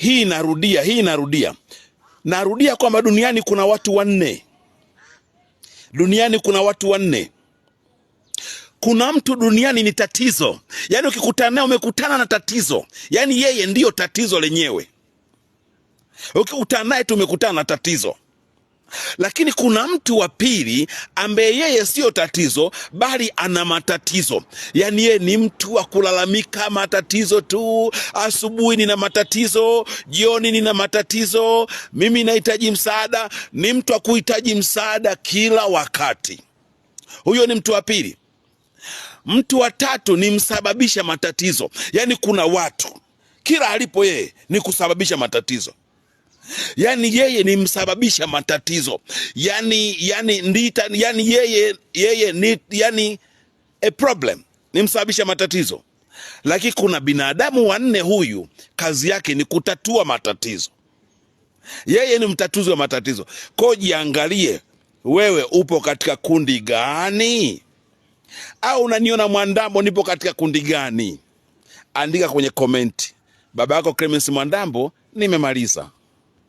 hii narudia kwamba duniani kuna watu wanne. Duniani kuna watu wanne. Kuna mtu duniani ni tatizo. Yaani ukikutana naye umekutana na tatizo. Yaani yeye ndiyo tatizo lenyewe. Ukikutana naye tumekutana na tatizo. Lakini kuna mtu wa pili ambaye yeye sio tatizo bali ana matatizo. Yaani yeye ni mtu wa kulalamika matatizo tu. Asubuhi nina matatizo, jioni nina matatizo, mimi nahitaji msaada. Ni mtu wa kuhitaji msaada kila wakati. Huyo ni mtu wa pili. Mtu wa tatu ni msababisha matatizo. Yaani kuna watu kila alipo yeye ni kusababisha matatizo. Yaani yeye ni msababisha matatizo. Yaani yeye ni a problem, ni msababisha matatizo. Lakini kuna binadamu wanne, huyu kazi yake ni kutatua matatizo. Yeye ni mtatuzi wa matatizo. Kwa jiangalie wewe upo katika kundi gani? Au unaniona Mwandambo nipo katika kundi gani? Andika kwenye komenti. Baba yako Clemence Mwandambo, nimemaliza.